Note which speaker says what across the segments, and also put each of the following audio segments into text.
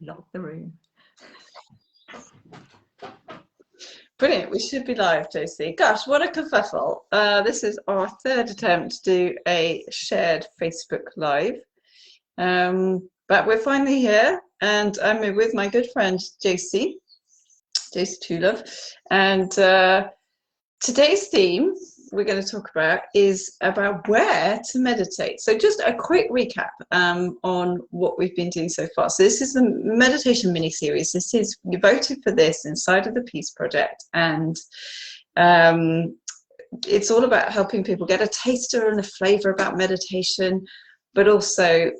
Speaker 1: lock the room.
Speaker 2: Brilliant. We should be live, Josie. Gosh, what a kerfuffle. This is our third attempt to do a shared Facebook Live. But we're finally here, and I'm with my good friend Josie Truelove. And today's theme we're going to talk about is about where to meditate. So just a quick recap on what we've been doing so far. So this is the meditation mini-series. You voted for this inside of the Peace Project, and it's all about helping people get a taster and a flavor about meditation. But also,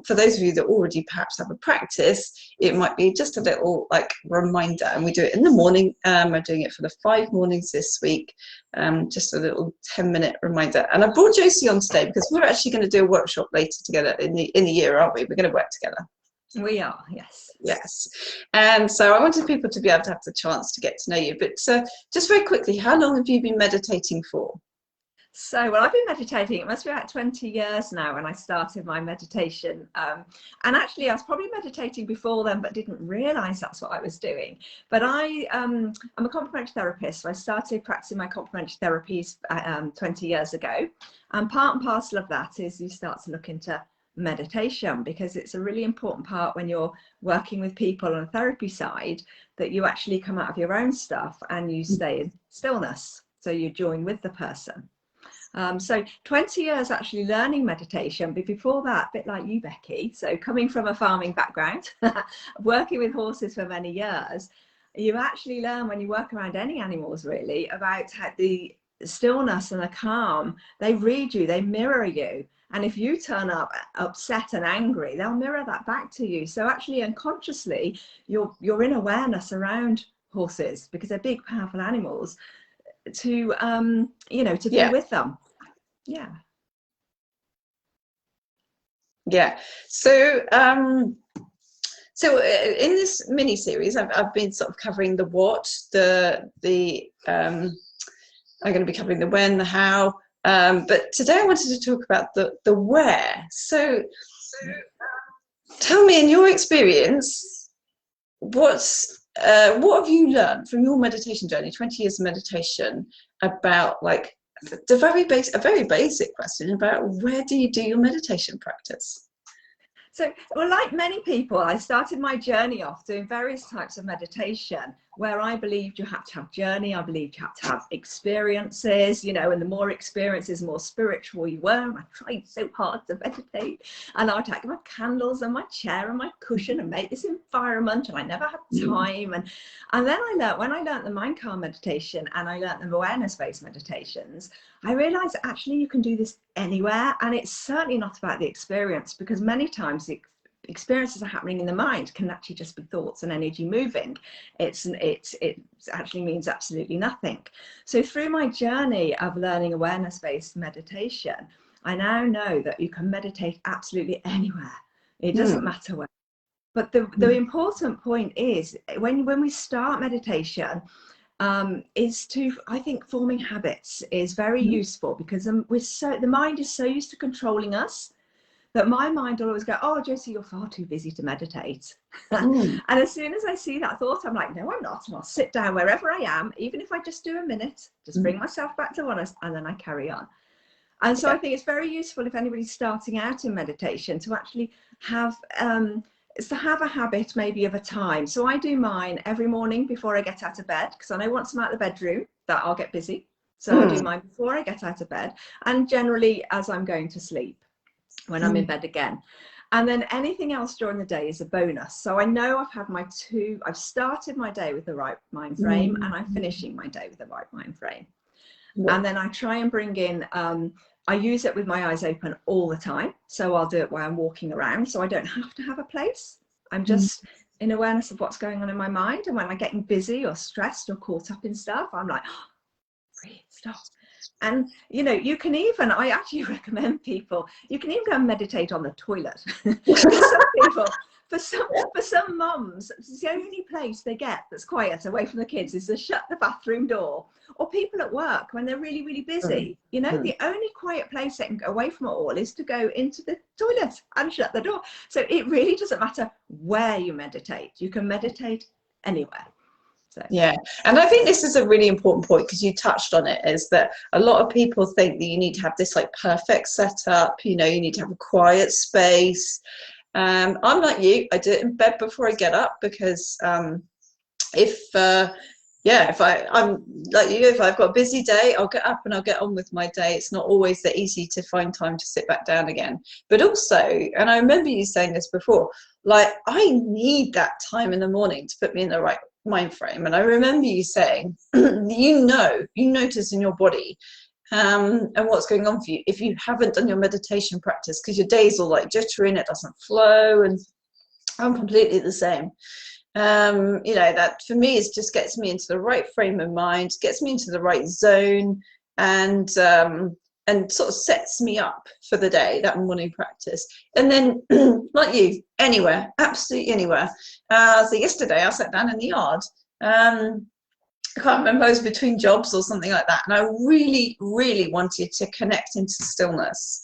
Speaker 2: for those of you that already perhaps have a practice, it might be just a little reminder. And we do it in the morning. We're doing it for the 5 mornings this week. Just a little 10-minute reminder. And I brought Josie on today because we're actually going to do a workshop later together in the year, aren't we? We're going to work together.
Speaker 1: We are, yes.
Speaker 2: Yes. And so I wanted people to be able to have the chance to get to know you. But just very quickly, how long have you been meditating for?
Speaker 1: So, well, I've been meditating, it must be about 20 years now when I started my meditation. And actually, I was probably meditating before then, but didn't realise that's what I was doing. But I'm a complementary therapist, so I started practicing my complementary therapies 20 years ago. And part and parcel of that is you start to look into meditation, because it's a really important part when you're working with people on a therapy side, that you actually come out of your own stuff and you stay in stillness. So you join with the person. So 20 years actually learning meditation, but before that, a bit like you, Becky, so coming from a farming background, working with horses for many years, you actually learn when you work around any animals really about how the stillness and the calm, they read you, they mirror you. And if you turn up upset and angry, they'll mirror that back to you. So actually unconsciously, you're in awareness around horses, because they're big, powerful animals, to be with them.
Speaker 2: Yeah. So so in this mini series, I've been sort of covering the what, I'm going to be covering the when, the how, but today I wanted to talk about the where. So tell me, in your experience, what have you learned from your meditation journey, 20 years of meditation, about a very basic question about where do you do your meditation practice?
Speaker 1: So, well, like many people, I started my journey off doing various types of meditation, where I believed you had to have journey, I believed you had to have experiences, and the more experiences, the more spiritual you were. And I tried so hard to meditate, and I would take my candles and my chair and my cushion and make this environment, and I never had time. And then when I learned the mind calm meditation and I learned the awareness-based meditations, I realized actually you can do this anywhere, and it's certainly not about the experience, because many times the experiences are happening in the mind can actually just be thoughts and energy moving. It actually means absolutely nothing. So through my journey of learning awareness-based meditation, I now know that you can meditate absolutely anywhere. It doesn't matter where. But the important point is when we start meditation, is to, I think, forming habits is very useful, because the mind is so used to controlling us that my mind will always go, oh, Josie, you're far too busy to meditate. And as soon as I see that thought, I'm like, no, I'm not. And I'll sit down wherever I am, even if I just do a minute, just bring myself back to honest, and then I carry on. And so I think it's very useful if anybody's starting out in meditation to actually have a habit maybe of a time. So I do mine every morning before I get out of bed, because I know once I'm out of the bedroom that I'll get busy. So I do mine before I get out of bed, and generally as I'm going to sleep, when I'm in bed again. And then anything else during the day is a bonus. So I know I've started my day with the right mind frame, and I'm finishing my day with the right mind frame. And then I try and bring in, I use it with my eyes open all the time. So I'll do it while I'm walking around, so I don't have to have a place. I'm just in awareness of what's going on in my mind. And when I'm getting busy or stressed or caught up in stuff, I'm like, oh, breathe, stop. And you can even, I actually recommend people, you can even go and meditate on the toilet. Some people For some mums, it's the only place they get that's quiet away from the kids is to shut the bathroom door. Or people at work when they're really, really busy. You know, the only quiet place they can go away from it all is to go into the toilet and shut the door. So it really doesn't matter where you meditate. You can meditate anywhere. So.
Speaker 2: Yeah, and I think this is a really important point, because you touched on it, is that a lot of people think that you need to have this like perfect setup, you know, you need to have a quiet space. I'm like you, I do it in bed before I get up, because I'm like you, if I've got a busy day, I'll get up and I'll get on with my day. It's not always that easy to find time to sit back down again. But also, and I remember you saying this before, like I need that time in the morning to put me in the right mind frame. And I remember you saying, you notice in your body and what's going on for you if you haven't done your meditation practice, because your day's all like jittery and it doesn't flow. And I'm completely the same. You know, that for me is just gets me into the right frame of mind, gets me into the right zone, and sort of sets me up for the day, that morning practice. And then like you, anywhere, absolutely anywhere. So yesterday I sat down in the yard. I can't remember, I was between jobs or something like that, and I really, really wanted to connect into stillness.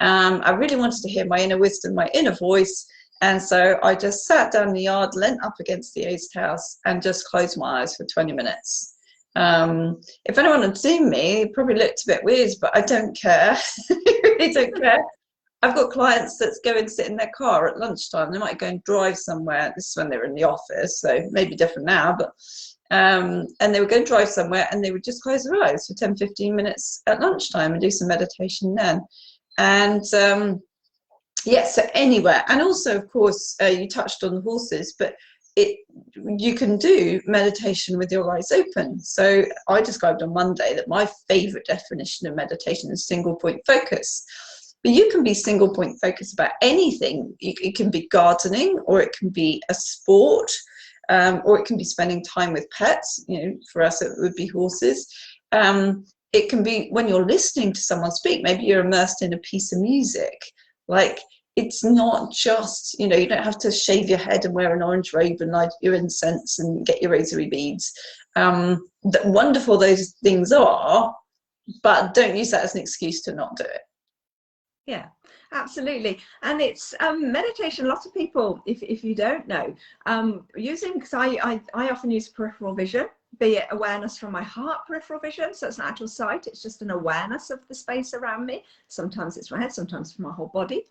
Speaker 2: I really wanted to hear my inner wisdom, my inner voice. And so I just sat down in the yard, leant up against the aged house, and just closed my eyes for 20 minutes. If anyone had seen me, it probably looked a bit weird, but I don't care. I really don't care. I've got clients that go and sit in their car at lunchtime. They might go and drive somewhere. This is when they were in the office, so maybe different now, but and they would go and drive somewhere, and they would just close their eyes for 10-15 minutes at lunchtime and do some meditation then. And yeah, so anywhere. And also, of course, you touched on the horses, but you can do meditation with your eyes open. So I described on Monday that my favorite definition of meditation is single point focus. But you can be single point focus about anything. It can be gardening, or it can be a sport, or it can be spending time with pets. You know, for us it would be horses. It can be when you're listening to someone speak. Maybe you're immersed in a piece of music. Like, it's not just, you know, you don't have to shave your head and wear an orange robe and light your incense and get your rosary beads. Wonderful those things are, but don't use that as an excuse to not do it.
Speaker 1: Yeah, absolutely. And it's meditation. A lot of people, if you don't know, using, because I often use peripheral vision, be it awareness from my heart, peripheral vision. So it's an actual sight. It's just an awareness of the space around me. Sometimes it's my head, sometimes from my whole body.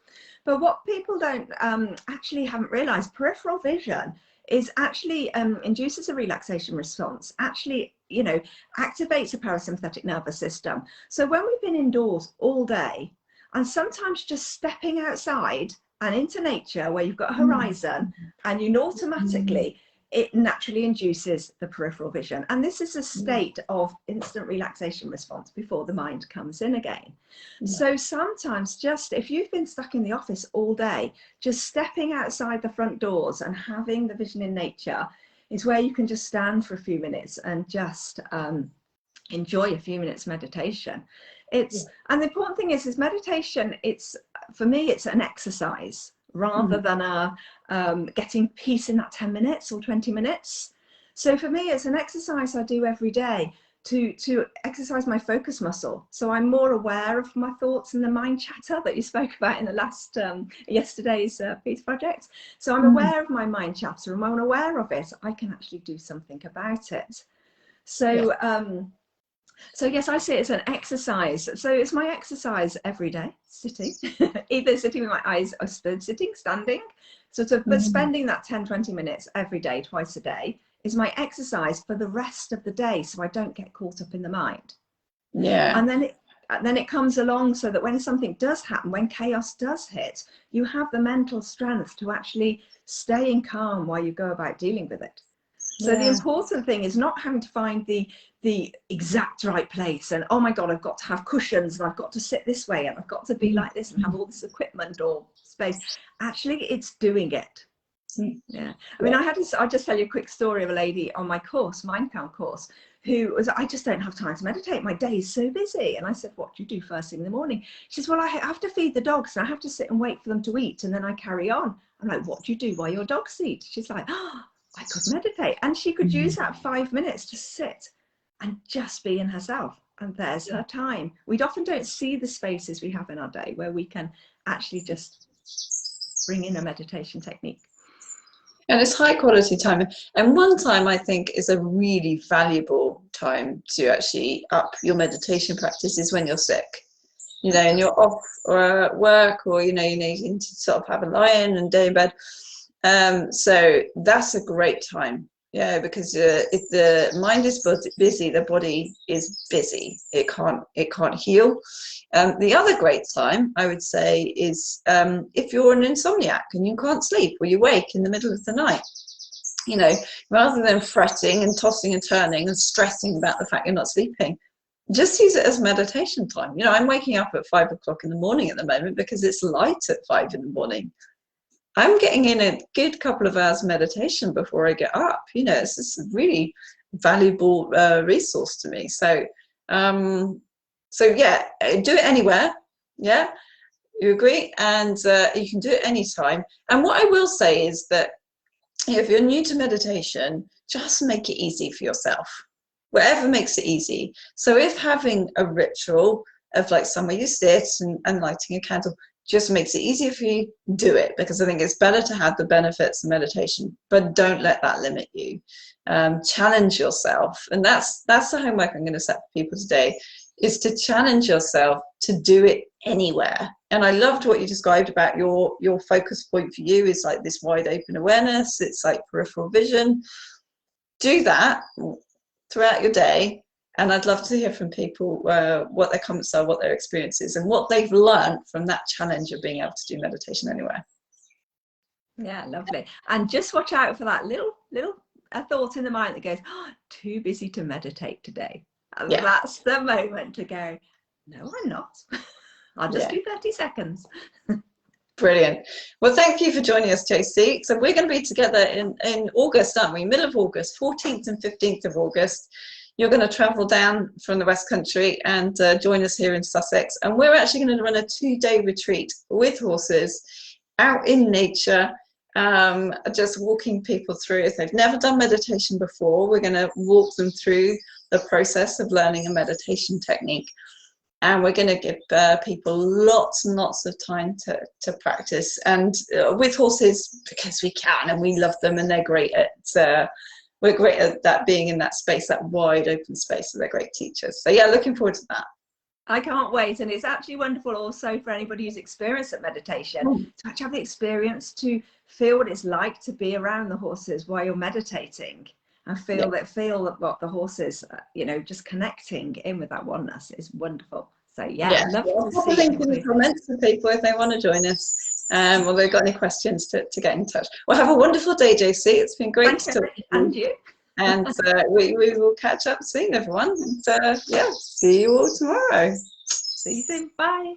Speaker 1: But what people don't haven't realized, peripheral vision is actually induces a relaxation response, actually, you know, activates a parasympathetic nervous system. So when we've been indoors all day, and sometimes just stepping outside and into nature where you've got a horizon, and you know automatically, it naturally induces the peripheral vision. And this is a state of instant relaxation response before the mind comes in again. So sometimes, just if you've been stuck in the office all day, just stepping outside the front doors and having the vision in nature is where you can just stand for a few minutes and just enjoy a few minutes meditation. And the important thing is meditation, for me, it's an exercise rather than getting peace in that 10 minutes or 20 minutes. So for me, it's an exercise I do every day to exercise my focus muscle. So I'm more aware of my thoughts and the mind chatter that you spoke about in the last yesterday's Peace Project. So I'm aware of my mind chatter, and when I'm aware of it, I can actually do something about it. So so yes, I see it as an exercise. So it's my exercise every day, sitting, either sitting with my eyes open, sitting, standing, sort of, but spending that 10-20 minutes every day, twice a day, is my exercise for the rest of the day, so I don't get caught up in the mind. Yeah. And then it comes along so that when something does happen, when chaos does hit, you have the mental strength to actually stay in calm while you go about dealing with it. So the important thing is not having to find the exact right place, and oh my God, I've got to have cushions, and I've got to sit this way, and I've got to be like this and have all this equipment or space. Actually, it's doing it. Yeah. I mean, I'll just tell you a quick story of a lady on my course, Mind Count course, who was, I just don't have time to meditate. My day is so busy. And I said, what do you do first thing in the morning? She says, well, I have to feed the dogs and I have to sit and wait for them to eat. And then I carry on. I'm like, what do you do while your dogs eat? She's like, oh, I could meditate. And she could use that 5 minutes to sit and just be in herself. And there's her time. We often don't see the spaces we have in our day where we can actually just bring in a meditation technique.
Speaker 2: And it's high quality time. And one time I think is a really valuable time to actually up your meditation practice is when you're sick, you know, and you're off or at work, or, you know, you're needing to sort of have a lie-in and day in bed. So that's a great time. Yeah, because if the mind is busy, the body is busy. It can't heal. The other great time, I would say, is if you're an insomniac and you can't sleep, or you wake in the middle of the night. You know, rather than fretting and tossing and turning and stressing about the fact you're not sleeping, just use it as meditation time. You know, I'm waking up at 5 o'clock in the morning at the moment because it's light at 5 in the morning. I'm getting in a good couple of hours meditation before I get up. You know, it's just a really valuable resource to me. So, so yeah, do it anywhere. Yeah, you agree? And you can do it anytime. And what I will say is that if you're new to meditation, just make it easy for yourself. Whatever makes it easy. So if having a ritual of like somewhere you sit and lighting a candle just makes it easier for you, do it, because I think it's better to have the benefits of meditation, but don't let that limit you. Challenge yourself, and that's the homework I'm going to set for people today, is to challenge yourself to do it anywhere. And I loved what you described about your focus point for you is like this wide open awareness. It's like peripheral vision. Do that throughout your day. And I'd love to hear from people what their comments are, what their experience is, and what they've learned from that challenge of being able to do meditation anywhere.
Speaker 1: Yeah, lovely. And just watch out for that little a thought in the mind that goes, oh, too busy to meditate today. And that's the moment to go, no, I'm not. I'll just do 30 seconds.
Speaker 2: Brilliant. Well, thank you for joining us, Josie. So we're going to be together in August, aren't we? Middle of August, 14th and 15th of August. You're going to travel down from the West Country and join us here in Sussex. And we're actually going to run a 2-day retreat with horses out in nature, just walking people through. If they've never done meditation before, we're going to walk them through the process of learning a meditation technique. And we're going to give people lots and lots of time to practice. And with horses, because we can and we love them and they're great at we're great at that, being in that space, that wide open space. So they're great teachers. So yeah, looking forward to that.
Speaker 1: I can't wait. And it's actually wonderful also for anybody who's experienced at meditation to actually have the experience to feel what it's like to be around the horses while you're meditating, and feel what the horses, you know, just connecting in with that oneness is wonderful. So I'd love to see.
Speaker 2: I'll link in the comments for people if they want to join us. Or they've got any questions to get in touch. Well, have a wonderful day, Josie. It's been great to talk to you.
Speaker 1: And you.
Speaker 2: And we will catch up soon, everyone. And see you all tomorrow.
Speaker 1: See you soon. Bye.